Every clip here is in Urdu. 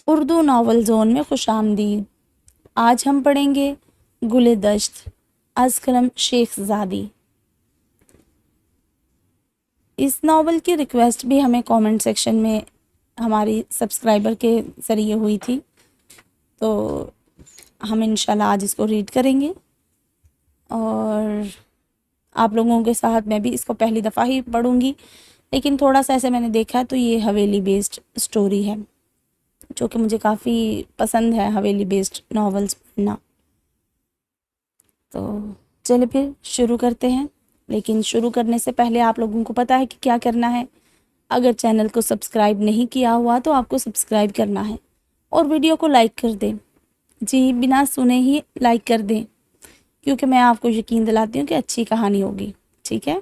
اردو ناول زون میں خوش آمدید۔ آج ہم پڑھیں گے گل دشت از قلم شیخ زادی۔ اس ناول کی ریکویسٹ بھی ہمیں کومنٹ سیکشن میں ہماری سبسکرائبر کے ذریعے ہوئی تھی، تو ہم انشاءاللہ آج اس کو ریڈ کریں گے، اور آپ لوگوں کے ساتھ میں بھی اس کو پہلی دفعہ ہی پڑھوں گی، لیکن تھوڑا سا ایسے میں نے دیکھا تو یہ حویلی بیسڈ سٹوری ہے، جو کہ مجھے کافی پسند ہے حویلی بیسڈ ناولز پڑھنا۔ تو چلے پھر شروع کرتے ہیں، لیکن شروع کرنے سے پہلے آپ لوگوں کو پتہ ہے کہ کیا کرنا ہے۔ اگر چینل کو سبسکرائب نہیں کیا ہوا تو آپ کو سبسکرائب کرنا ہے اور ویڈیو کو لائک کر دیں، جی بنا سنے ہی لائک کر دیں، کیونکہ میں آپ کو یقین دلاتی ہوں کہ اچھی کہانی ہوگی، ٹھیک ہے؟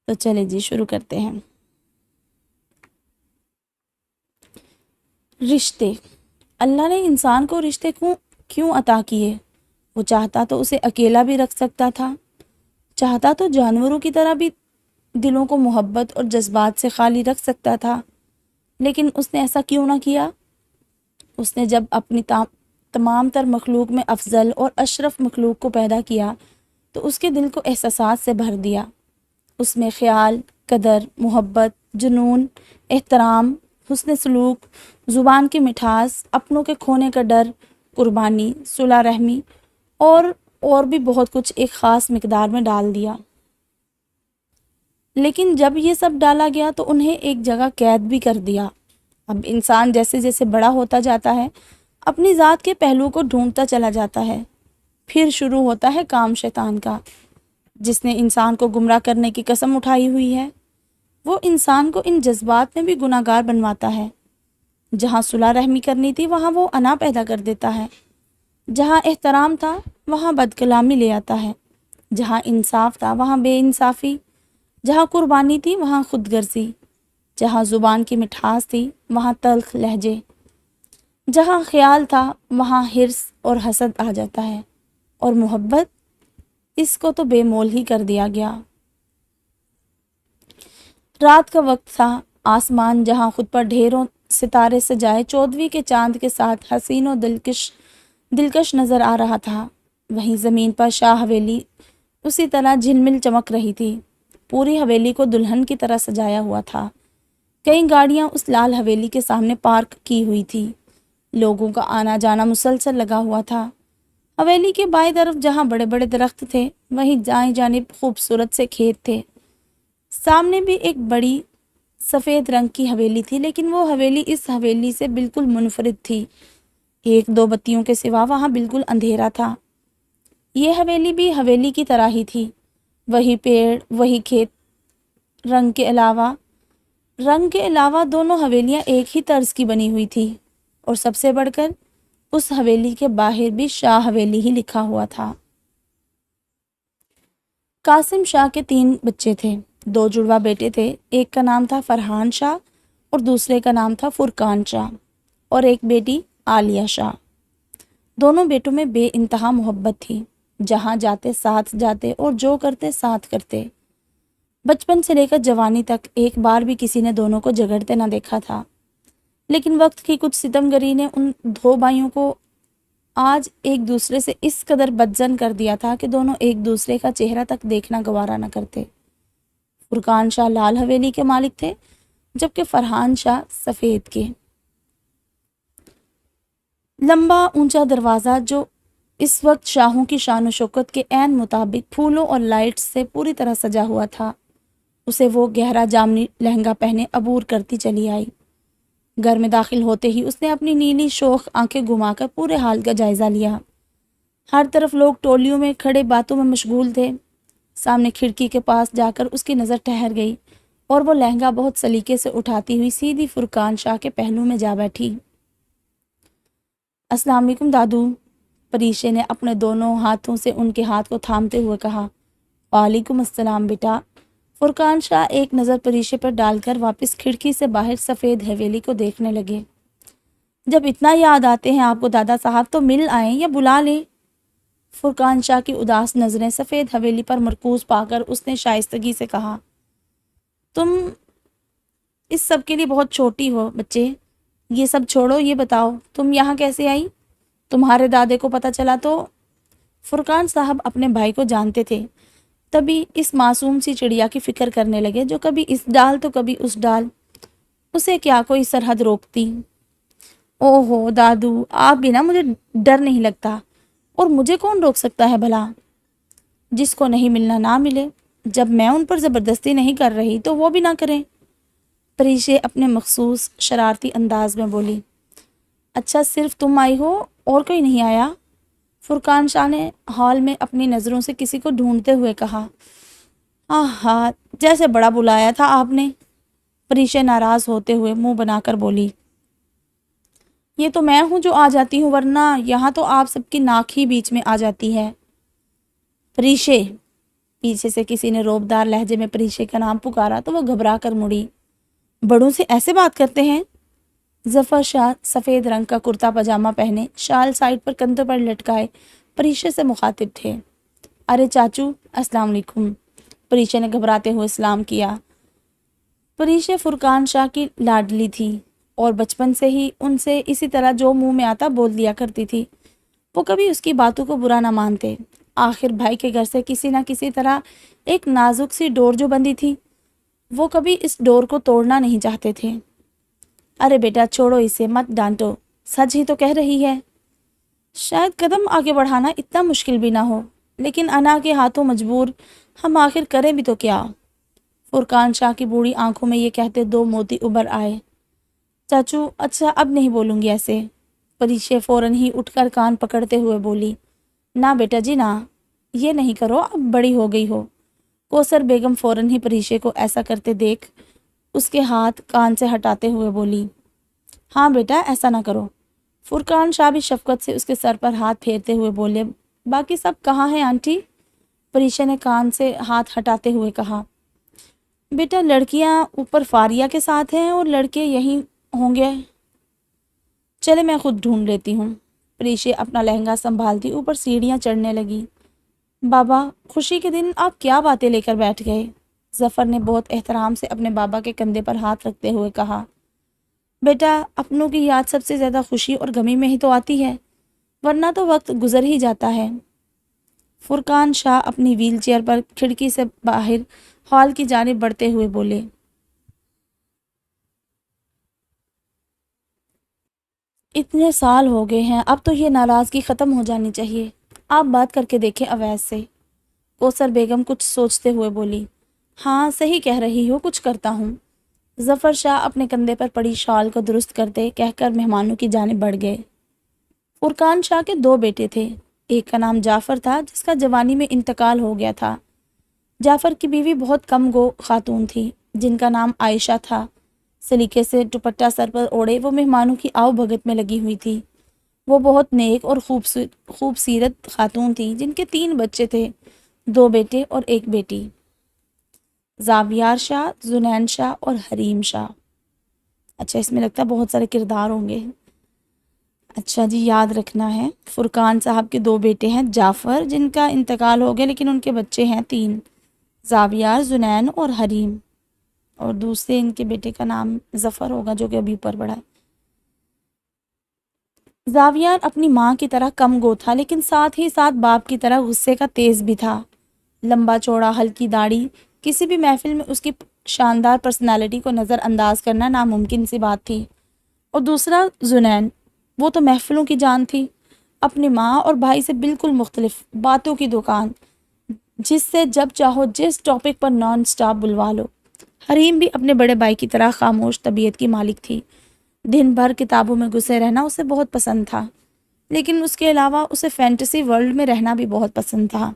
تو چلیں جی شروع کرتے ہیں۔ رشتے۔ اللہ نے انسان کو رشتے کیوں عطا کیے؟ وہ چاہتا تو اسے اکیلا بھی رکھ سکتا تھا، چاہتا تو جانوروں کی طرح بھی دلوں کو محبت اور جذبات سے خالی رکھ سکتا تھا، لیکن اس نے ایسا کیوں نہ کیا؟ اس نے جب اپنی تمام تر مخلوق میں افضل اور اشرف مخلوق کو پیدا کیا تو اس کے دل کو احساسات سے بھر دیا۔ اس میں خیال، قدر، محبت، جنون، احترام، حسن سلوک، زبان کی مٹھاس، اپنوں کے کھونے کا ڈر، قربانی، صلح رحمی اور بھی بہت کچھ ایک خاص مقدار میں ڈال دیا۔ لیکن جب یہ سب ڈالا گیا تو انہیں ایک جگہ قید بھی کر دیا۔ اب انسان جیسے جیسے بڑا ہوتا جاتا ہے اپنی ذات کے پہلو کو ڈھونڈتا چلا جاتا ہے۔ پھر شروع ہوتا ہے کام شیطان کا، جس نے انسان کو گمراہ کرنے کی قسم اٹھائی ہوئی ہے۔ وہ انسان کو ان جذبات میں بھی گناہگار بنواتا ہے۔ جہاں صلح رحمی کرنی تھی وہاں وہ انا پیدا کر دیتا ہے، جہاں احترام تھا وہاں بد کلامی لے آتا ہے، جہاں انصاف تھا وہاں بے انصافی، جہاں قربانی تھی وہاں خود غرضی، جہاں زبان کی مٹھاس تھی وہاں تلخ لہجے، جہاں خیال تھا وہاں حرص اور حسد آ جاتا ہے، اور محبت، اس کو تو بے مول ہی کر دیا گیا۔ رات کا وقت تھا، آسمان جہاں خود پر ڈھیروں ستارے سجائے 14ویں کے چاند کے ساتھ حسین و دلکش نظر آ رہا تھا، وہیں زمین پر شاہ حویلی اسی طرح جھلمل چمک رہی تھی۔ پوری حویلی کو دلہن کی طرح سجایا ہوا تھا۔ کئی گاڑیاں اس لال حویلی کے سامنے پارک کی ہوئی تھی، لوگوں کا آنا جانا مسلسل لگا ہوا تھا۔ حویلی کے بائیں طرف جہاں بڑے بڑے درخت تھے وہیں دائیں جانب خوبصورت سے کھیت تھے۔ سامنے بھی ایک بڑی سفید رنگ کی حویلی تھی، لیکن وہ حویلی اس حویلی سے بالکل منفرد تھی۔ ایک دو بتیوں کے سوا وہاں بالکل اندھیرا تھا۔ یہ حویلی بھی حویلی کی طرح ہی تھی، وہی پیڑ، وہی کھیت۔ رنگ کے علاوہ دونوں حویلیاں ایک ہی طرز کی بنی ہوئی تھی، اور سب سے بڑھ کر اس حویلی کے باہر بھی شاہ حویلی ہی لکھا ہوا تھا۔ قاسم شاہ کے 3 بچے تھے، 2 جڑواں بیٹے تھے، ایک کا نام تھا فرحان شاہ اور دوسرے کا نام تھا فرقان شاہ، اور ایک بیٹی عالیہ شاہ۔ دونوں بیٹوں میں بے انتہا محبت تھی، جہاں جاتے ساتھ جاتے اور جو کرتے ساتھ کرتے۔ بچپن سے لے کر جوانی تک ایک بار بھی کسی نے دونوں کو جھگڑتے نہ دیکھا تھا، لیکن وقت کی کچھ ستمگری نے ان 2 بھائیوں کو آج ایک دوسرے سے اس قدر بدظن کر دیا تھا کہ دونوں ایک دوسرے کا چہرہ تک دیکھنا گوارا نہ کرتے۔ فرقان شاہ لال حویلی کے مالک تھے، جبکہ فرحان شاہ سفید کے۔ لمبا اونچا دروازہ جو اس وقت شاہوں کی شان و شوکت کے عین مطابق پھولوں اور لائٹس سے پوری طرح سجا ہوا تھا، اسے وہ گہرا جامنی لہنگا پہنے عبور کرتی چلی آئی۔ گھر میں داخل ہوتے ہی اس نے اپنی نیلی شوخ آنکھیں گھما کر پورے حال کا جائزہ لیا۔ ہر طرف لوگ ٹولیوں میں کھڑے باتوں میں مشغول تھے۔ سامنے کھڑکی کے پاس جا کر اس کی نظر ٹھہر گئی، اور وہ لہنگا بہت سلیقے سے اٹھاتی ہوئی سیدھی فرقان شاہ کے پہلو میں جا بیٹھی۔ السلام علیکم دادو، پریشے نے اپنے دونوں ہاتھوں سے ان کے ہاتھ کو تھامتے ہوئے کہا۔ وعلیکم السلام بیٹا۔ فرقان شاہ ایک نظر پریشے پر ڈال کر واپس کھڑکی سے باہر سفید حویلی کو دیکھنے لگے۔ جب اتنا یاد آتے ہیں آپ کو دادا صاحب تو مل آئیں یا بلا لیں۔ فرقان شاہ کی اداس نظریں سفید حویلی پر مرکوز پا کر اس نے شائستگی سے کہا، تم اس سب کے لیے بہت چھوٹی ہو بچے، یہ سب چھوڑو، یہ بتاؤ تم یہاں کیسے آئی؟ تمہارے دادے کو پتہ چلا تو؟ فرقان صاحب اپنے بھائی کو جانتے تھے، تبھی اس معصوم سی چڑیا کی فکر کرنے لگے جو کبھی اس ڈال تو کبھی اس ڈال۔ اسے کیا کوئی سرحد روکتی؟ او ہو دادو، آپ بھی نا، مجھے ڈر نہیں لگتا، اور مجھے کون روک سکتا ہے بھلا؟ جس کو نہیں ملنا نہ ملے، جب میں ان پر زبردستی نہیں کر رہی تو وہ بھی نہ کریں، پریشے اپنے مخصوص شرارتی انداز میں بولی۔ اچھا صرف تم آئی ہو اور کوئی نہیں آیا؟ فرقان شاہ نے ہال میں اپنی نظروں سے کسی کو ڈھونڈتے ہوئے کہا۔ ہاں جیسے بڑا بلایا تھا آپ نے، پریشے ناراض ہوتے ہوئے منہ بنا کر بولی۔ یہ تو میں ہوں جو آ جاتی ہوں، ورنہ یہاں تو آپ سب کی ناک ہی بیچ میں آ جاتی ہے۔ پریشے، پیچھے سے کسی نے روبدار لہجے میں پریشے کا نام پکارا تو وہ گھبرا کر مڑی۔ بڑوں سے ایسے بات کرتے ہیں؟ ظفر شاہ سفید رنگ کا کرتا پاجامہ پہنے، شال سائڈ پر کندھوں پر لٹکائے پریشے سے مخاطب تھے۔ ارے چاچو، السلام علیکم، پریشے نے گھبراتے ہوئے سلام کیا۔ پریشے فرقان شاہ کی لاڈلی تھی اور بچپن سے ہی ان سے اسی طرح جو منہ میں آتا بول دیا کرتی تھی۔ وہ کبھی اس کی باتوں کو برا نہ مانتے۔ آخر بھائی کے گھر سے کسی نہ کسی طرح ایک نازک سی ڈور جو بندی تھی، وہ کبھی اس ڈور کو توڑنا نہیں چاہتے تھے۔ ارے بیٹا چھوڑو اسے، مت ڈانٹو، سچ ہی تو کہہ رہی ہے۔ شاید قدم آگے بڑھانا اتنا مشکل بھی نہ ہو، لیکن انا کے ہاتھوں مجبور ہم آخر کریں بھی تو کیا؟ فرقان شاہ کی بوڑھی آنکھوں میں یہ کہتے دو موتی ابھر آئے۔ چاچو اچھا اب نہیں بولوں گی ایسے، پریشے فوراً ہی اٹھ کر کان پکڑتے ہوئے بولی۔ نہ بیٹا جی نہ، یہ نہیں کرو، اب بڑی ہو گئی ہو۔ کوثر بیگم فوراً ہی پریشے کو ایسا کرتے دیکھ اس کے ہاتھ کان سے ہٹاتے ہوئے بولی۔ ہاں بیٹا ایسا نہ کرو۔ فرقان شاہ بھی شفقت سے اس کے سر پر ہاتھ پھیرتے ہوئے بولے۔ باقی سب کہاں ہیں آنٹی؟ پریشے نے کان سے ہاتھ ہٹاتے ہوئے کہا۔ بیٹا لڑکیاں اوپر فاریہ کے ساتھ ہیں اور لڑکے یہیں ہوں گے، چلے میں خود ڈھونڈ لیتی ہوں۔ پریشے اپنا لہنگا سنبھالتی اوپر سیڑھیاں چڑھنے لگی۔ بابا خوشی کے دن آپ کیا باتیں لے کر بیٹھ گئے؟ ظفر نے بہت احترام سے اپنے بابا کے کندھے پر ہاتھ رکھتے ہوئے کہا۔ بیٹا اپنوں کی یاد سب سے زیادہ خوشی اور غمی میں ہی تو آتی ہے، ورنہ تو وقت گزر ہی جاتا ہے۔ فرقان شاہ اپنی ویل چیئر پر کھڑکی سے باہر ہال کی جانب بڑھتے ہوئے بولے۔ اتنے سال ہو گئے ہیں، اب تو یہ ناراضگی ختم ہو جانی چاہیے، آپ بات کر کے دیکھیں اویس سے۔ کوثر بیگم کچھ سوچتے ہوئے بولی۔ ہاں صحیح کہہ رہی ہو، کچھ کرتا ہوں۔ ظفر شاہ اپنے کندھے پر پڑی شال کو درست کرتے کہہ کر مہمانوں کی جانب بڑھ گئے۔ فرقان شاہ کے دو بیٹے تھے، ایک کا نام جعفر تھا جس کا جوانی میں انتقال ہو گیا تھا۔ جعفر کی بیوی بہت کم گو خاتون تھی جن کا نام عائشہ تھا۔ سلیقے سے دوپٹہ سر پر اوڑھے وہ مہمانوں کی آؤ بھگت میں لگی ہوئی تھی۔ وہ بہت نیک اور خوبصورت خاتون تھی جن کے 3 بچے تھے، 2 بیٹے اور 1 بیٹی، زاویار شاہ، زنین شاہ اور حریم شاہ۔ اچھا اس میں لگتا ہے بہت سارے کردار ہوں گے۔ اچھا جی یاد رکھنا ہے، فرقان صاحب کے 2 بیٹے ہیں، جعفر جن کا انتقال ہو گیا لیکن ان کے بچے ہیں 3، زاویار، زنین اور حریم، اور دوسرے ان کے بیٹے کا نام ظفر ہوگا جو کہ ابھی اوپر بڑھا ہے۔ زاویار اپنی ماں کی طرح کم گو تھا لیکن ساتھ ہی ساتھ باپ کی طرح غصے کا تیز بھی تھا۔ لمبا چوڑا ہلکی داڑھی، کسی بھی محفل میں اس کی شاندار پرسنالٹی کو نظر انداز کرنا ناممکن سی بات تھی۔ اور دوسرا زنین، وہ تو محفلوں کی جان تھی، اپنی ماں اور بھائی سے بالکل مختلف، باتوں کی دکان، جس سے جب چاہو جس ٹاپک پر نان سٹاپ بلوا لو۔ حریم بھی اپنے بڑے بھائی کی طرح خاموش طبیعت کی مالک تھی، دن بھر کتابوں میں گھسے رہنا اسے بہت پسند تھا، لیکن اس کے علاوہ اسے فینٹیسی ورلڈ میں رہنا بھی بہت پسند تھا۔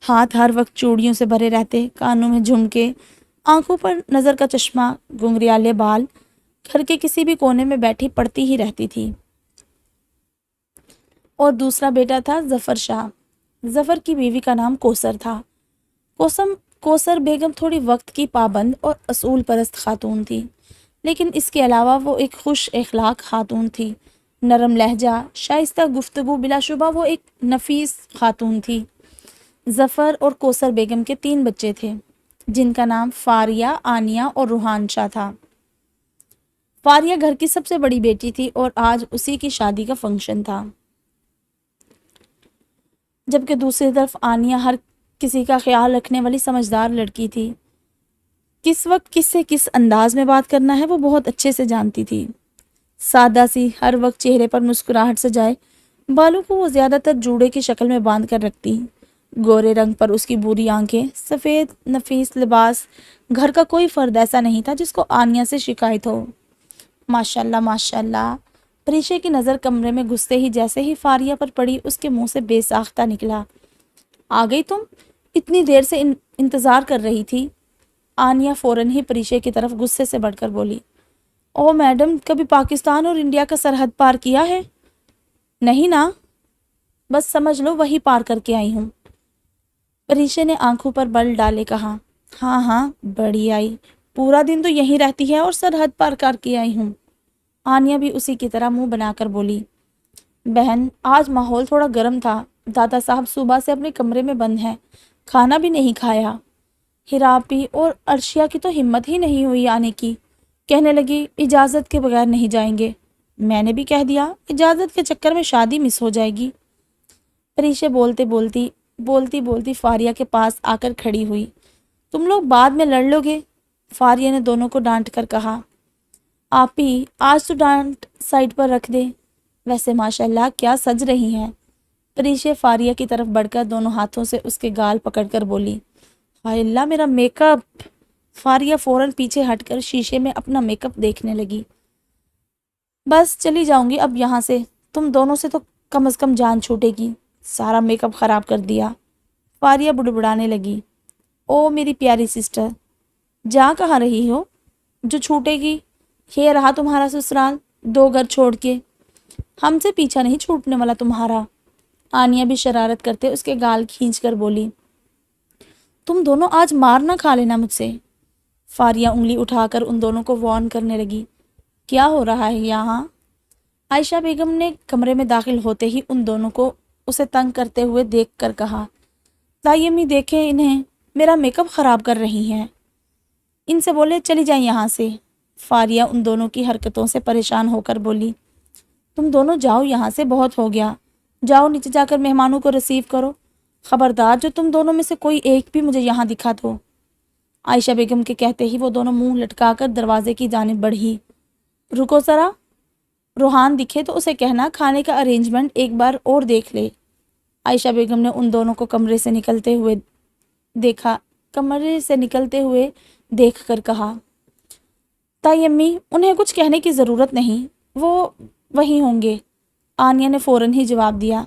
ہاتھ ہر وقت چوڑیوں سے بھرے رہتے، کانوں میں جھمکے، آنکھوں پر نظر کا چشمہ، گھنگریالے بال، گھر کے کسی بھی کونے میں بیٹھی پڑتی ہی رہتی تھی۔ اور دوسرا بیٹا تھا ظفر شاہ۔ ظفر کی بیوی کا نام کوثر تھا۔ کوثر بیگم تھوڑی وقت کی پابند اور اصول پرست خاتون تھی، لیکن اس کے علاوہ وہ ایک خوش اخلاق خاتون تھی، نرم لہجہ، شائستہ گفتگو، بلا شبہ وہ ایک نفیس خاتون تھی۔ ظفر اور کوثر بیگم کے 3 بچے تھے جن کا نام فاریہ، آنیہ اور روحان شاہ تھا۔ فاریہ گھر کی سب سے بڑی بیٹی تھی اور آج اسی کی شادی کا فنکشن تھا، جبکہ دوسری طرف آنیہ ہر کسی کا خیال رکھنے والی سمجھدار لڑکی تھی۔ کس وقت کس سے کس انداز میں بات کرنا ہے وہ بہت اچھے سے جانتی تھی۔ سادہ سی، ہر وقت چہرے پر مسکراہٹ سجائے، بالوں کو وہ زیادہ تر جوڑے کی شکل میں باندھ کر رکھتی، گورے رنگ پر اس کی بوری آنکھیں، سفید نفیس لباس، گھر کا کوئی فرد ایسا نہیں تھا جس کو آنیہ سے شکایت ہو۔ ماشاءاللہ ماشاءاللہ، پریشے کی نظر کمرے میں گھستے ہی جیسے ہی فاریہ پر پڑی اس کے منہ سے بے ساختہ نکلا، آ گئی تم؟ اتنی دیر سے انتظار کر رہی تھی۔ آنیہ فوراً ہی پریشے کی طرف غصے سے بڑھ کر بولی، او میڈم، کبھی پاکستان اور انڈیا کا سرحد پار کیا ہے؟ نہیں نا، بس سمجھ لو وہی پار کر کے آئی ہوں۔ پریشے نے آنکھوں پر بل ڈالے کہا، ہاں ہاں بڑی آئی، پورا دن تو یہیں رہتی ہے اور سرحد پار کر کے آئی ہوں۔ آنیہ بھی اسی کی طرح منہ بنا کر بولی، بہن آج ماحول تھوڑا گرم تھا، دادا صاحب صبح سے اپنے کمرے میں بند ہیں، کھانا بھی نہیں کھایا۔ ہراپی اور عرشیہ کی تو ہمت ہی نہیں ہوئی آنے کی، کہنے لگی اجازت کے بغیر نہیں جائیں گے۔ میں نے بھی کہہ دیا اجازت کے چکر میں شادی مس ہو جائے گی۔ پریشے بولتی فاریہ کے پاس آ کر کھڑی ہوئی، تم لوگ بعد میں لڑ لو گے؟ فاریہ نے دونوں کو ڈانٹ کر کہا، آپ ہی آج تو ڈانٹ سائڈ پر رکھ دے، ویسے ماشاءاللہ کیا سج رہی ہیں۔ پریشے فاریہ کی طرف بڑھ کر دونوں ہاتھوں سے اس کے گال پکڑ کر بولی، ہائے اللہ میرا میک اپ۔ فاریہ فوراً پیچھے ہٹ کر شیشے میں اپنا میک اپ دیکھنے لگی۔ بس چلی جاؤں گی اب یہاں سے، تم دونوں سے تو کم از کم جان چھوٹے گی، سارا میک اپ خراب کر دیا۔ فاریہ بڑبڑانے لگی، او میری پیاری سسٹر، جا کہاں رہی ہو جو چھوٹے گی؟ یہ رہا تمہارا سسرال، 2 گھر چھوڑ کے، ہم سے پیچھا نہیں چھوٹنے والا تمہارا۔ آنیہ بھی شرارت کرتے اس کے گال کھینچ کر بولی، تم دونوں آج مار نہ کھا لینا مجھ سے۔ فاریہ انگلی اٹھا کر ان دونوں کو وارن کرنے لگی، کیا ہو رہا ہے یہاں؟ عائشہ بیگم نے کمرے میں داخل ہوتے ہی ان دونوں کو اسے تنگ کرتے ہوئے دیکھ کر کہا، تائی امی دیکھیں انہیں، میرا میک اپ خراب کر رہی ہیں۔ ان سے بولے چلی جائیں یہاں سے۔ فاریہ ان دونوں کی حرکتوں سے پریشان ہو کر بولی، تم دونوں جاؤ یہاں سے، بہت ہو گیا، جاؤ نیچے جا کر مہمانوں کو ریسیو کرو، خبردار جو تم دونوں میں سے کوئی ایک بھی مجھے یہاں دکھا دو۔ عائشہ بیگم کے کہتے ہی وہ دونوں منہ لٹکا کر دروازے کی جانب بڑھی۔ رکو ذرا، روحان دکھے تو اسے کہنا کھانے کا ارینجمنٹ ایک بار اور دیکھ لے۔ عائشہ بیگم نے ان دونوں کو کمرے سے نکلتے ہوئے دیکھ کر کہا، تائی امی انہیں کچھ کہنے کی ضرورت نہیں، وہ وہی ہوں گے۔ آنیہ نے فوراً ہی جواب دیا،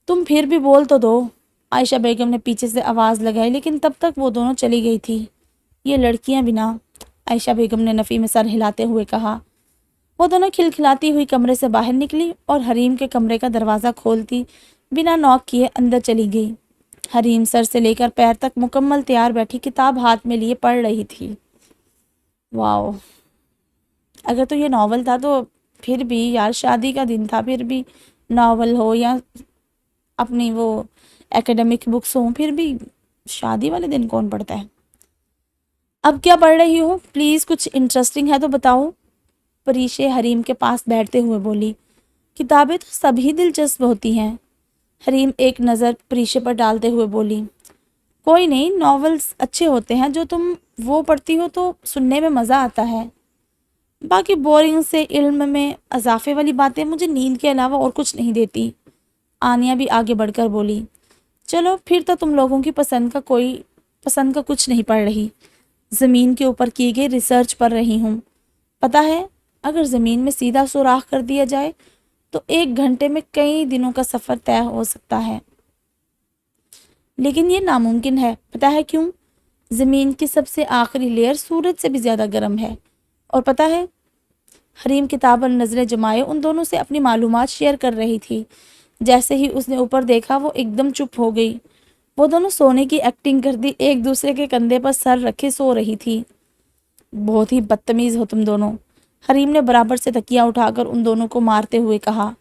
تم پھر بھی بول تو دو۔ عائشہ بیگم نے پیچھے سے آواز لگائی لیکن تب تک وہ دونوں چلی گئی تھی۔ یہ لڑکیاں بنا، عائشہ بیگم نے نفی میں سر ہلاتے ہوئے کہا۔ وہ دونوں کھلکھلاتی ہوئی کمرے سے باہر نکلی اور حریم کے کمرے کا دروازہ کھولتی بنا نوک کیے اندر چلی گئی۔ حریم سر سے لے کر پیر تک مکمل تیار بیٹھی کتاب ہاتھ میں لیے پڑھ رہی تھی۔ واو، اگر تو یہ ناول تھا تو پھر بھی یار، شادی کا دن تھا، پھر بھی ناول ہو یا اپنی وہ ایکیڈمک بکس ہوں، پھر بھی شادی والے دن کون پڑھتا ہے؟ اب کیا پڑھ رہی ہو؟ پلیز کچھ انٹرسٹنگ ہے تو بتاؤ۔ پریشے حریم کے پاس بیٹھتے ہوئے بولی، کتابیں تو سبھی دلچسپ ہوتی ہیں۔ حریم ایک نظر پریشے پر ڈالتے ہوئے بولی، کوئی نہیں، ناولز اچھے ہوتے ہیں، جو تم وہ پڑھتی ہو تو سننے میں مزہ آتا ہے، باقی بورنگ سے علم میں اضافے والی باتیں مجھے نیند کے علاوہ اور کچھ نہیں دیتی۔ آنیہ بھی آگے بڑھ کر بولی، چلو پھر تو تم لوگوں کی پسند کا کچھ نہیں پڑھ رہی، زمین کے اوپر کی گئی ریسرچ پڑھ رہی ہوں۔ پتہ ہے اگر زمین میں سیدھا سوراخ کر دیا جائے تو 1 گھنٹے میں کئی دنوں کا سفر طے ہو سکتا ہے، لیکن یہ ناممکن ہے۔ پتہ ہے کیوں؟ زمین کی سب سے آخری لیئر سورج سے بھی زیادہ گرم ہے، اور پتہ ہے، حریم کتاب پر نظریں جمائے ان دونوں سے اپنی معلومات شیئر کر رہی تھی۔ جیسے ہی اس نے اوپر دیکھا وہ ایک دم چپ ہو گئی۔ وہ دونوں سونے کی ایکٹنگ کرتی ایک دوسرے کے کندھے پر سر رکھے سو رہی تھی۔ بہت ہی بدتمیز ہو تم دونوں، حریم نے برابر سے تکیہ اٹھا کر ان دونوں کو مارتے ہوئے کہا۔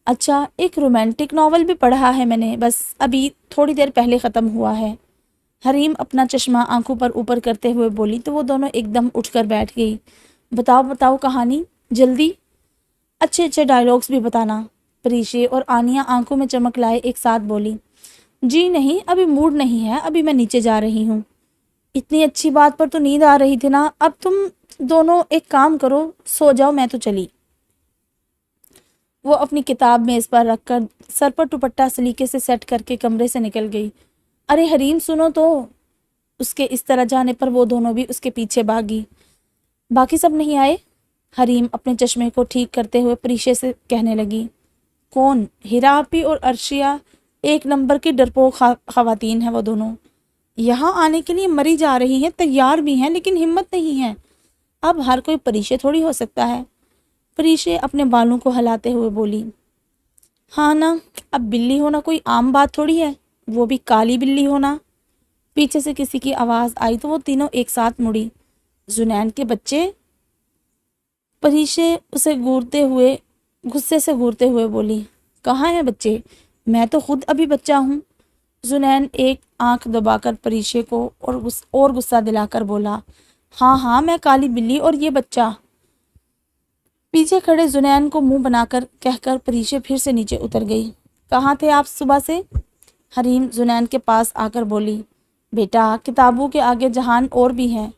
اچھا، ایک رومانٹک ناول بھی پڑھا ہے میں نے، بس ابھی تھوڑی دیر پہلے ختم ہوا ہے۔ حریم اپنا چشمہ آنکھوں پر اوپر کرتے ہوئے بولی تو وہ دونوں ایک دم اٹھ کر بیٹھ گئی۔ بتاؤ بتاؤ کہانی جلدی، اچھے اچھے ڈائلاگس بھی بتانا۔ پریشے اور آنیا آنکھوں میں چمک لائے ایک ساتھ بولی، جی نہیں، ابھی موڈ نہیں ہے، ابھی میں نیچے جا رہی ہوں۔ اتنی اچھی بات پر تو نیند آ رہی تھی نا، اب تم دونوں ایک کام کرو، سو جاؤ، میں تو چلی۔ وہ اپنی کتاب میز پر رکھ کر سر پر دوپٹہ سلیقے سے سیٹ کر کے کمرے سے نکل گئی۔ ارے حریم سنو تو، اس کے اس طرح جانے پر وہ دونوں بھی اس کے پیچھے بھاگی۔ باقی سب نہیں آئے؟ حریم اپنے چشمے کو ٹھیک کرتے ہوئے پریشے سے کہنے لگی۔ کون؟ ہیرا آپی اور عرشیہ ایک نمبر کی ڈرپوک خواتین ہیں وہ دونوں، یہاں آنے کے لیے مری جا رہی ہیں، تیار بھی ہیں لیکن ہمت نہیں ہے۔ اب ہر کوئی پریشے تھوڑی ہو سکتا ہے۔ پریشے اپنے بالوں کو ہلاتے ہوئے بولی، ہاں نا، اب بلی ہونا کوئی عام بات تھوڑی ہے، وہ بھی کالی بلی ہونا۔ پیچھے سے کسی کی آواز آئی تو وہ تینوں ایک ساتھ مڑی۔ زنین کے بچے؟ پریشے اسے غصے سے گھورتے ہوئے بولی، کہاں ہیں بچے؟ میں تو خود ابھی بچہ ہوں۔ زنین ایک آنکھ دبا کر پریشے کو اور غصہ دلا کر بولا، ہاں ہاں، میں کالی بلی اور یہ بچہ۔ پیچھے کھڑے زنین کو منہ بنا کر کہہ کر پریشے پھر سے نیچے اتر گئی۔ کہاں تھے آپ صبح سے؟ حریم زنین کے پاس آ کر بولی، بیٹا کتابوں کے آگے جہان اور بھی ہے،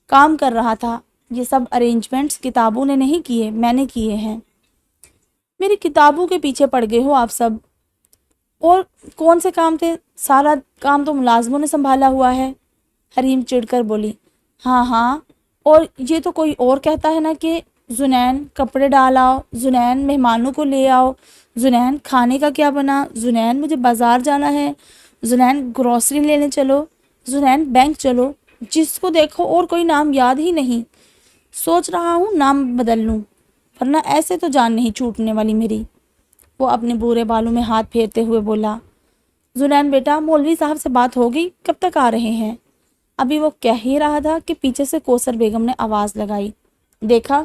کام کر رہا تھا، یہ سب ارینجمنٹس کتابوں نے نہیں کیے، میں نے کیے ہیں۔ میری کتابوں کے پیچھے پڑ گئے ہو آپ سب، اور کون سے کام تھے؟ سارا کام تو ملازموں نے سنبھالا ہوا ہے۔ حریم چڑھ کر بولی، ہاں ہاں، اور یہ تو کوئی اور کہتا ہے نا کہ زنین کپڑے ڈال آؤ، زنین مہمانوں کو لے آؤ، زنین کھانے کا کیا بنا، زنین مجھے بازار جانا ہے، زنین گروسری لینے چلو، زنین بینک چلو، جس کو دیکھو اور کوئی نام یاد ہی نہیں۔ سوچ رہا ہوں نام بدل لوں، ورنہ ایسے تو جان نہیں چھوٹنے والی میری۔ وہ اپنے بورے بالوں میں ہاتھ پھیرتے ہوئے بولا، زنین بیٹا مولوی صاحب سے بات ہو گئی؟ کب تک آ رہے ہیں؟ ابھی وہ کہہ ہی رہا تھا کہ پیچھے سے کوثر بیگم نے آواز لگائی، دیکھا؟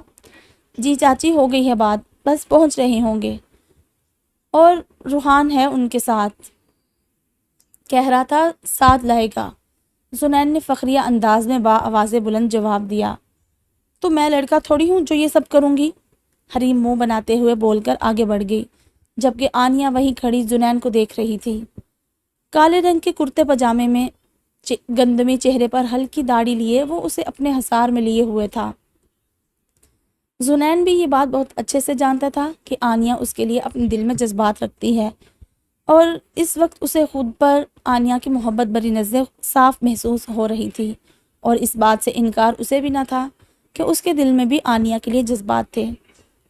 جی چاچی ہو گئی ہے بات، بس پہنچ رہے ہوں گے، اور روحان ہے ان کے ساتھ، کہہ رہا تھا ساتھ لائے گا۔ زنین نے فخریہ انداز میں با آواز بلند جواب دیا، تو میں لڑکا تھوڑی ہوں جو یہ سب کروں گی؟ حریم منہ بناتے ہوئے بول کر آگے بڑھ گئی، جبکہ آنیا وہیں کھڑی زنین کو دیکھ رہی تھی۔ کالے رنگ کے کرتے پاجامے میں گندمی چہرے پر ہلکی داڑھی لیے وہ اسے اپنے حصار میں لیے ہوئے تھا۔ زنین بھی یہ بات بہت اچھے سے جانتا تھا کہ آنیا اس کے لیے اپنے دل میں جذبات رکھتی ہے، اور اس وقت اسے خود پر آنیا کی محبت بری نظریں صاف محسوس ہو رہی تھی، اور اس بات سے انکار اسے بھی نہ تھا کہ اس کے دل میں بھی آنیا کے لیے جذبات تھے،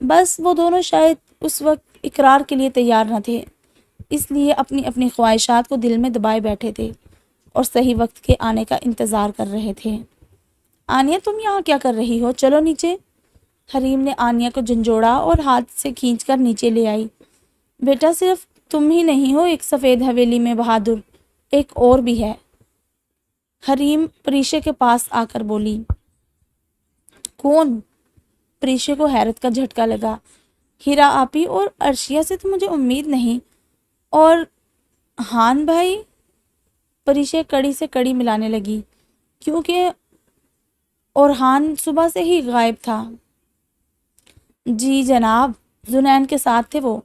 بس وہ دونوں شاید اس وقت اقرار کے لیے تیار نہ تھے، اس لیے اپنی اپنی خواہشات کو دل میں دبائے بیٹھے تھے اور صحیح وقت کے آنے کا انتظار کر رہے تھے۔ آنیا تم یہاں کیا کر رہی ہو؟ چلو نیچے۔ حریم نے آنیا کو جھنجھوڑا اور ہاتھ سے کھینچ کر نیچے لے آئی۔ بیٹا صرف تم ہی نہیں ہو ایک سفید حویلی میں بہادر، ایک اور بھی ہے۔ حریم پریشے کے پاس آ کر بولی۔ کون؟ پریشے کو حیرت کا جھٹکا لگا۔ ہیرا آپی اور عرشیہ سے تو مجھے امید نہیں، اور ہان بھائی؟ پریشے کڑی سے کڑی ملانے لگی، کیونکہ اورحان صبح سے ہی غائب تھا۔ جی جناب، زنین کے ساتھ تھے وہ۔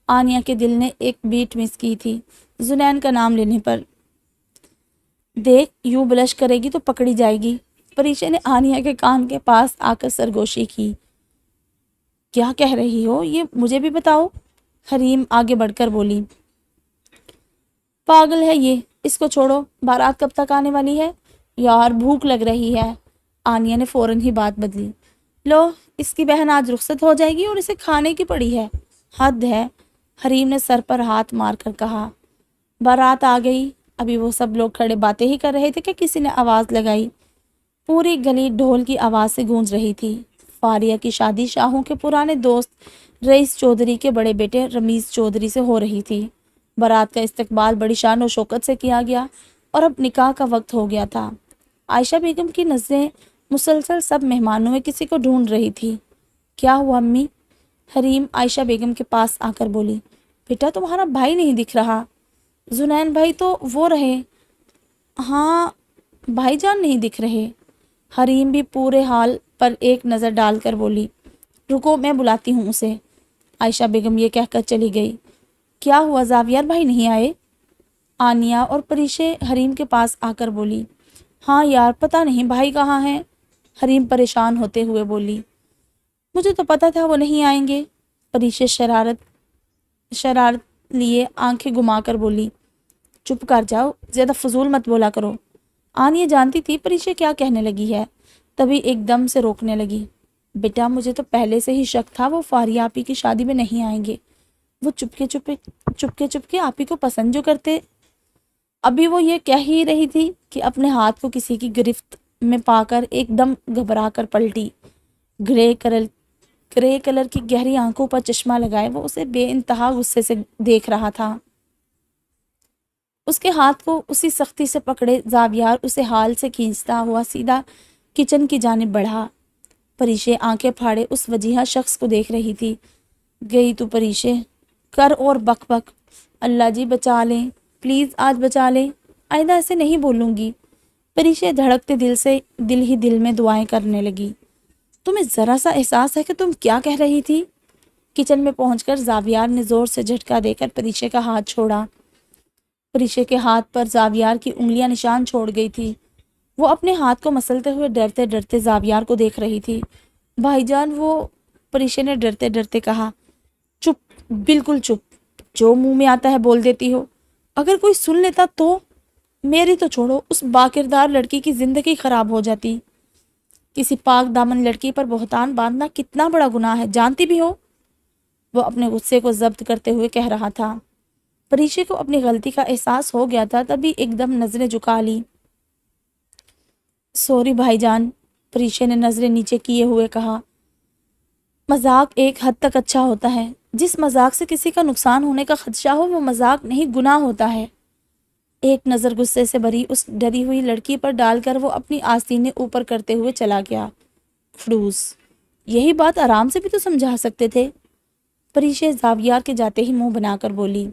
آنیا کے دل نے ایک بیٹ مس کی تھی زنین کا نام لینے پر۔ دیکھ یوں بلش کرے گی تو پکڑی جائے گی۔ پریشے نے آنیا کے کان کے پاس آ کر سرگوشی کی۔ کیا کہہ رہی ہو؟ یہ مجھے بھی بتاؤ۔ حریم آگے بڑھ کر بولی۔ پاگل ہے یہ، اس کو چھوڑو، بارات کب تک آنے والی ہے؟ یار بھوک لگ رہی ہے۔ آنیا نے فوراً ہی بات بدلی۔ لو، اس کی بہن آج رخصت ہو جائے گی اور اسے کھانے کی پڑی ہے، حد ہے۔ حریم نے سر پر ہاتھ مار کر کہا۔ بارات آ گئی۔ ابھی وہ سب لوگ کھڑے باتیں ہی کر رہے تھے کہ کسی نے آواز لگائی۔ پوری گلی ڈھول کی آواز سے گونج رہی تھی۔ فاریہ کی شادی شاہوں کے پرانے دوست رئیس چودھری کے بڑے بیٹے رمیز چودھری سے ہو رہی تھی۔ بارات کا استقبال بڑی شان و شوکت سے کیا گیا اور اب نکاح کا وقت ہو گیا تھا۔ عائشہ بیگم کی نظریں مسلسل سب مہمانوں میں کسی کو ڈھونڈ رہی تھی۔ کیا ہوا امی؟ حریم عائشہ بیگم کے پاس آ کر بولی۔ بیٹا تمہارا بھائی نہیں دکھ رہا۔ زنین بھائی تو وہ رہے۔ ہاں، بھائی جان نہیں دکھ رہے۔ حریم بھی پورے حال پر ایک نظر ڈال کر بولی، رکو میں بلاتی ہوں اسے۔ عائشہ بیگم یہ کہہ کر چلی گئی۔ کیا ہوا، زاویار بھائی نہیں آئے؟ آنیا اور پریشے حریم کے پاس آ کر بولی۔ ہاں یار، پتہ نہیں بھائی کہاں ہیں، حریم پریشان ہوتے ہوئے بولی۔ مجھے تو پتہ تھا وہ نہیں آئیں گے، پریشے شرارت لیے آنکھیں گھما کر بولی۔ چپ کر جاؤ، زیادہ فضول مت بولا کرو۔ آنیا جانتی تھی پریشے کیا کہنے لگی ہے، تبھی ایک دم سے روکنے لگی۔ بیٹا مجھے تو پہلے سے ہی شک تھا وہ فاریہ آپی کی شادی میں نہیں آئیں گے، وہ چپکے آپی کو پسند جو کرتے۔ ابھی وہ یہ کہہ ہی رہی تھی کہ اپنے ہاتھ کو کسی کی گرفت میں پا کر ایک دم گھبرا کر پلٹی۔ گرے کلر کی گہری آنکھوں پر چشمہ لگائے وہ اسے بے انتہا غصے سے دیکھ رہا تھا۔ اس کے ہاتھ کو اسی سختی سے پکڑے زاویار اسے حال سے کھینچتا ہوا سیدھا کچن کی جانب بڑھا۔ پریشے آنکھیں پھاڑے اس وجیہہ شخص کو دیکھ رہی تھی۔ گئی تو پریشے، کر اور بک بک، اللہ جی بچا لیں، پلیز آج بچا لیں، آئندہ ایسے نہیں بولوں گی۔ پریشے دھڑکتے دل سے دل میں دعائیں کرنے لگی۔ تمہیں ذرا سا احساس ہے کہ تم کیا کہہ رہی تھی؟ کچن میں پہنچ کر زاویار نے زور سے جھٹکا دے کر پریشے کا ہاتھ چھوڑا۔ پریشے کے ہاتھ پر زاویار کی انگلیاں نشان چھوڑ گئی تھی۔ وہ اپنے ہاتھ کو مسلتے ہوئے ڈرتے ڈرتے زاویار کو دیکھ رہی تھی۔ بھائی جان وہ، پریشے نے ڈرتے ڈرتے کہا۔ چپ، بالکل چپ، جو منہ میں آتا ہے بول دیتی ہو، اگر کوئی سن لیتا تو؟ میری تو چھوڑو، اس باکردار لڑکی کی زندگی خراب ہو جاتی۔ کسی پاک دامن لڑکی پر بہتان باندھنا کتنا بڑا گناہ ہے، جانتی بھی ہو؟ وہ اپنے غصے کو ضبط کرتے ہوئے کہہ رہا تھا۔ پریشے کو اپنی غلطی کا احساس ہو گیا تھا، تبھی ایک دم نظریں جھکا لی۔ سوری بھائی جان، پریشے نے نظریں نیچے کیے ہوئے کہا۔ مذاق ایک حد تک اچھا ہوتا ہے، جس مذاق سے کسی کا نقصان ہونے کا خدشہ ہو وہ مذاق نہیں، گناہ ہوتا ہے۔ ایک نظر غصے سے بھری اس ڈری ہوئی لڑکی پر ڈال کر وہ اپنی آستینیں اوپر کرتے ہوئے چلا گیا۔ فلوس، یہی بات آرام سے بھی تو سمجھا سکتے تھے، پریشے زاویار کے جاتے ہی منہ بنا کر بولی۔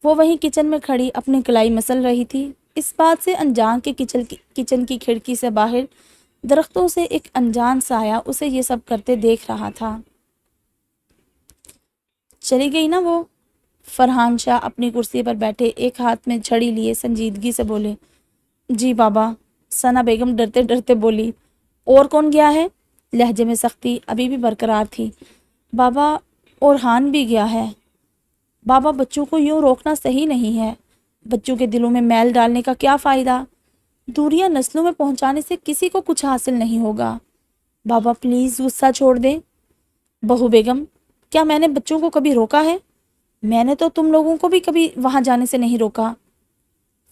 وہ وہیں کچن میں کھڑی اپنی کلائی مسل رہی تھی، اس بات سے انجان کے کچن کی کھڑکی سے باہر درختوں سے ایک انجان سایہ اسے یہ سب کرتے دیکھ رہا تھا۔ چلی گئی نا وہ؟ فرحان شاہ اپنی کرسی پر بیٹھے ایک ہاتھ میں چھڑی لیے سنجیدگی سے بولے۔ جی بابا، ثنا بیگم ڈرتے ڈرتے بولی۔ اور کون گیا ہے؟ لہجے میں سختی ابھی بھی برقرار تھی۔ بابا، اورحان بھی گیا ہے۔ بابا بچوں کو یوں روکنا صحیح نہیں ہے، بچوں کے دلوں میں میل ڈالنے کا کیا فائدہ؟ دوریاں نسلوں میں پہنچانے سے کسی کو کچھ حاصل نہیں ہوگا۔ بابا پلیز غصہ چھوڑ دیں۔ بہو بیگم، کیا میں نے بچوں کو کبھی روکا ہے؟ میں نے تو تم لوگوں کو بھی کبھی وہاں جانے سے نہیں روکا۔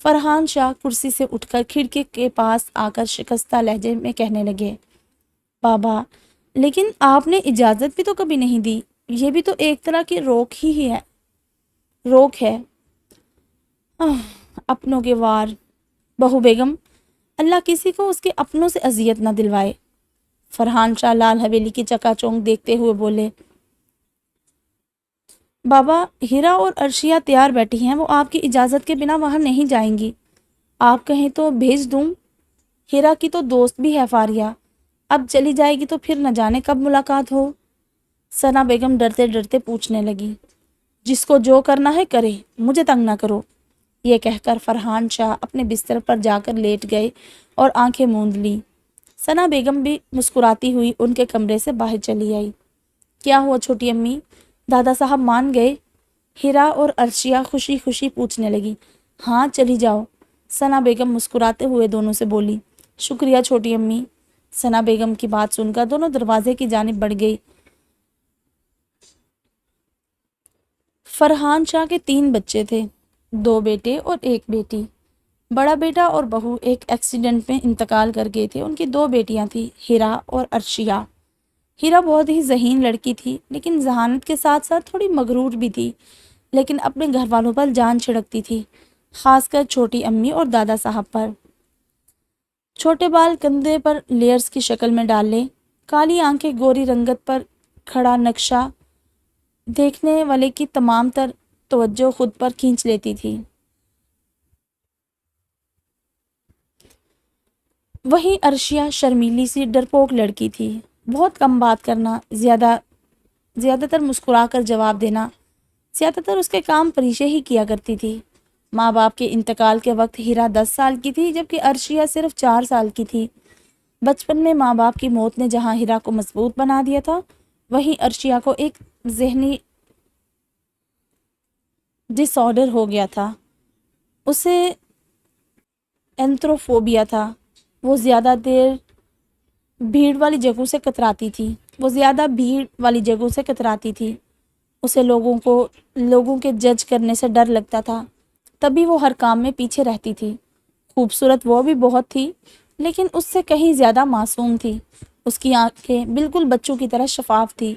فرحان شاہ کرسی سے اٹھ کر کھڑکی کے پاس آ کر شکستہ لہجے میں کہنے لگے۔ بابا، لیکن آپ نے اجازت بھی تو کبھی نہیں دی، یہ بھی تو ایک طرح کی روک ہے۔ اپنوں کے وار۔ بہو بیگم، اللہ کسی کو اس کے اپنوں سے اذیت نہ دلوائے۔ فرحان شاہ لال حویلی کی چکا چونک دیکھتے ہوئے بولے۔ بابا، ہیرا اور عرشیہ تیار بیٹھی ہیں، وہ آپ کی اجازت کے بنا وہاں نہیں جائیں گی، آپ کہیں تو بھیج دوں؟ ہیرا کی تو دوست بھی ہے فاریہ، اب چلی جائے گی تو پھر نہ جانے کب ملاقات ہو۔ ثنا بیگم ڈرتے ڈرتے پوچھنے لگی۔ جس کو جو کرنا ہے کرے، مجھے تنگ نہ کرو۔ یہ کہہ کر فرحان شاہ اپنے بستر پر جا کر لیٹ گئے اور آنکھیں موند لی۔ ثنا بیگم بھی مسکراتی ہوئی ان کے کمرے سے باہر چلی آئی۔ کیا ہوا چھوٹی امی، دادا صاحب مان گئے؟ ہیرا اور عرشیہ خوشی خوشی پوچھنے لگی۔ ہاں چلی جاؤ، ثنا بیگم مسکراتے ہوئے دونوں سے بولی۔ شکریہ چھوٹی امی۔ ثنا بیگم کی بات سن کر دونوں دروازے کی جانب بڑھ گئی۔ فرحان شاہ کے 3 بچے تھے، 2 بیٹے اور 1 بیٹی۔ بڑا بیٹا اور بہو ایک ایکسیڈنٹ میں انتقال کر گئے تھے۔ ان کی 2 بیٹیاں تھیں، ہیرا اور عرشیہ۔ ہیرا بہت ہی ذہین لڑکی تھی، لیکن ذہانت کے ساتھ ساتھ تھوڑی مغرور بھی تھی، لیکن اپنے گھر والوں پر جان چھڑکتی تھی، خاص کر چھوٹی امی اور دادا صاحب پر۔ چھوٹے بال کندھے پر لیئرز کی شکل میں ڈال لے، کالی آنکھیں گوری رنگت پر کھڑا نقشہ دیکھنے والے کی تمام تر توجہ خود پر کھینچ لیتی تھی۔ وہیں عرشیہ شرمیلی سی ڈرپوک لڑکی تھی، بہت کم بات کرنا، زیادہ تر مسکرا کر جواب دینا، زیادہ تر اس کے کام پریشے ہی کیا کرتی تھی۔ ماں باپ کے انتقال کے وقت ہیرا 10 سال کی تھی جبکہ عرشیہ صرف 4 سال کی تھی۔ بچپن میں ماں باپ کی موت نے جہاں ہیرا کو مضبوط بنا دیا تھا، وہیں عرشیہ کو ایک ذہنی ڈس آرڈر ہو گیا تھا۔ اسے اینتھروفوبیا تھا۔ وہ زیادہ بھیڑ والی جگہوں سے کتراتی تھی۔ اسے لوگوں کے جج کرنے سے ڈر لگتا تھا، تبھی وہ ہر کام میں پیچھے رہتی تھی۔ خوبصورت وہ بھی بہت تھی، لیکن اس سے کہیں زیادہ معصوم تھی۔ اس کی آنکھیں بالکل بچوں کی طرح شفاف تھی،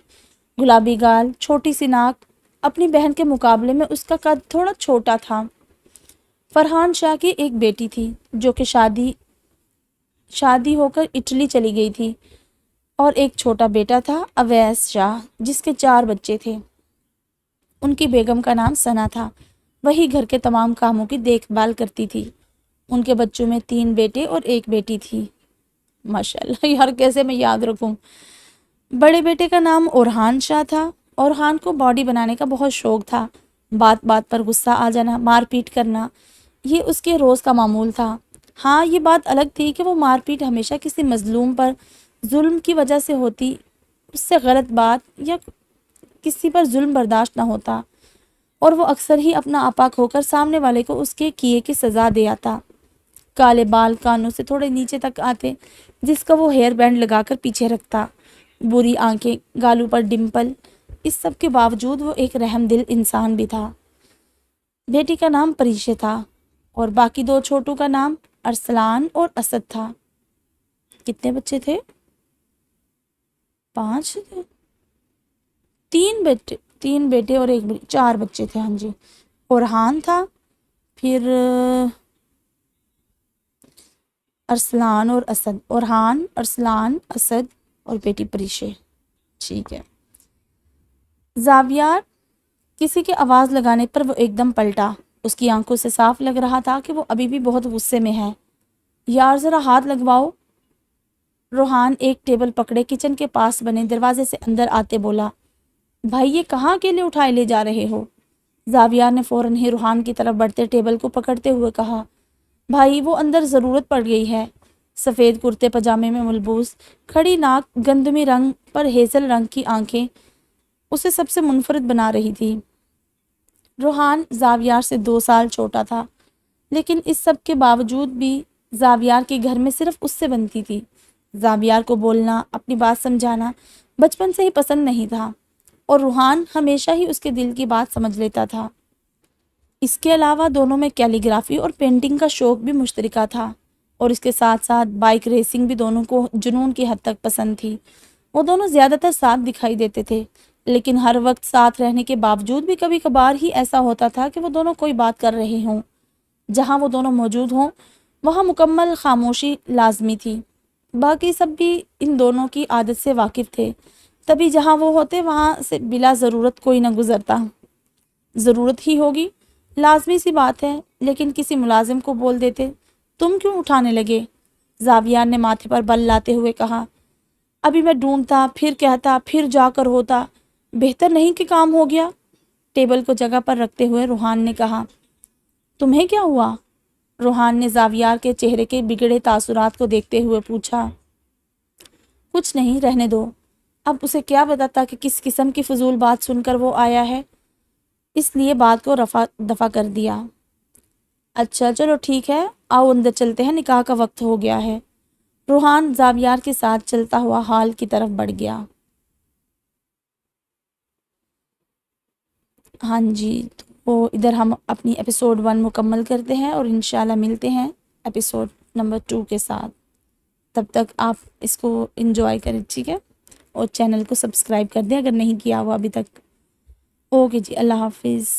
گلابی گال، چھوٹی سی ناک۔ اپنی بہن کے مقابلے میں اس کا قد تھوڑا چھوٹا تھا۔ فرحان شاہ کی ایک بیٹی تھی جو کہ شادی ہو کر اٹلی چلی گئی تھی، اور ایک چھوٹا بیٹا تھا اویس شاہ جس کے 4 بچے تھے۔ ان کی بیگم کا نام ثنا تھا، وہی گھر کے تمام کاموں کی دیکھ بھال کرتی تھی۔ ان کے بچوں میں 3 بیٹے اور 1 بیٹی تھی۔ ماشاءاللہ یار کیسے میں یاد رکھوں۔ بڑے بیٹے کا نام اورحان شاہ تھا۔ اورحان کو باڈی بنانے کا بہت شوق تھا۔ بات بات پر غصہ آ جانا، مار پیٹ کرنا، یہ اس کے روز کا معمول تھا۔ ہاں یہ بات الگ تھی کہ وہ مار پیٹ ہمیشہ کسی مظلوم پر ظلم کی وجہ سے ہوتی، اس سے غلط بات یا کسی پر ظلم برداشت نہ ہوتا، اور وہ اکثر ہی اپنا آپا کھو کر سامنے والے کو اس کے کیے کی سزا دے آتا۔ کالے بال کانوں سے تھوڑے نیچے تک آتے، جس کا وہ ہیئر بینڈ لگا کر پیچھے رکھتا، بری آنکھیں، گالوں پر ڈمپل۔ اس سب کے باوجود وہ ایک رحم دل انسان بھی تھا۔ بیٹی کا نام پریشے تھا اور باقی 2 چھوٹوں کا نام ارسلان اور اسد تھا۔ کتنے بچے تھے؟ 5 تھے؟ 3 بیٹے اور 1 بیٹی، 4 بچے تھے۔ ہاں جی، اورحان تھا، پھر ارسلان اور اسد، اورحان، ارسلان، اسد اور بیٹی پریشے۔ ٹھیک ہے۔ زاویار کسی کے آواز لگانے پر وہ ایک دم پلٹا۔ اس کی آنکھوں سے صاف لگ رہا تھا کہ وہ ابھی بھی بہت غصے میں ہے۔ یار ذرا ہاتھ لگواؤ۔ روحان ایک ٹیبل پکڑے کچن کے پاس بنے دروازے سے اندر آتے بولا، بھائی یہ کہاں اکیلے اٹھائے لے جا رہے ہو؟ زاویار نے فوراً ہی روحان کی طرف بڑھتے ٹیبل کو پکڑتے ہوئے کہا، بھائی وہ اندر ضرورت پڑ گئی ہے۔ سفید کرتے پجامے میں ملبوس، کھڑی ناک، گندمی رنگ پر ہیزل رنگ کی آنکھیں اسے سب سے منفرد بنا رہی تھی۔ روحان زاویار سے 2 سال چھوٹا تھا، لیکن اس سب کے باوجود بھی زاویار کے گھر میں صرف اس سے بنتی تھی۔ زاویار کو بولنا، اپنی بات سمجھانا بچپن سے ہی پسند نہیں تھا، اور روحان ہمیشہ ہی اس کے دل کی بات سمجھ لیتا تھا۔ اس کے علاوہ دونوں میں کیلیگرافی اور پینٹنگ کا شوق بھی مشترکہ تھا، اور اس کے ساتھ ساتھ بائک ریسنگ بھی دونوں کو جنون کی حد تک پسند تھی۔ وہ دونوں زیادہ تر ساتھ دکھائی دیتے تھے، لیکن ہر وقت ساتھ رہنے کے باوجود بھی کبھی کبھار ہی ایسا ہوتا تھا کہ وہ دونوں کوئی بات کر رہے ہوں۔ جہاں وہ دونوں موجود ہوں وہاں مکمل خاموشی لازمی تھی۔ باقی سب بھی ان دونوں کی عادت سے واقف تھے، تبھی جہاں وہ ہوتے وہاں سے بلا ضرورت کوئی نہ گزرتا۔ ضرورت ہی ہوگی، لازمی سی بات ہے، لیکن کسی ملازم کو بول دیتے، تم کیوں اٹھانے لگے؟ زاویار نے ماتھے پر بل لاتے ہوئے کہا، ابھی میں ڈھونڈتا، پھر کہتا، پھر جا کر ہوتا، بہتر نہیں کہ کام ہو گیا۔ ٹیبل کو جگہ پر رکھتے ہوئے روحان نے کہا، تمہیں کیا ہوا؟ روحان نے زاویار کے چہرے کے بگڑے تاثرات کو دیکھتے ہوئے پوچھا، کچھ نہیں، رہنے دو۔ اب اسے کیا بتاتا کہ کس قسم کی فضول بات سن کر وہ آیا ہے، اس لیے بات کو دفع کر دیا۔ اچھا چلو ٹھیک ہے، آؤ اندر چلتے ہیں، نکاح کا وقت ہو گیا ہے۔ روحان زاویار کے ساتھ چلتا ہوا ہال کی طرف بڑھ گیا۔ ہاں جی، تو ادھر ہم اپنی ایپیسوڈ 1 مکمل کرتے ہیں، اور انشاءاللہ ملتے ہیں ایپیسوڈ نمبر 2 کے ساتھ۔ تب تک آپ اس کو انجوائے کریں، ٹھیک ہے؟ اور چینل کو سبسکرائب کر دیں اگر نہیں کیا ہوا ابھی تک۔ اوکے جی، اللہ حافظ۔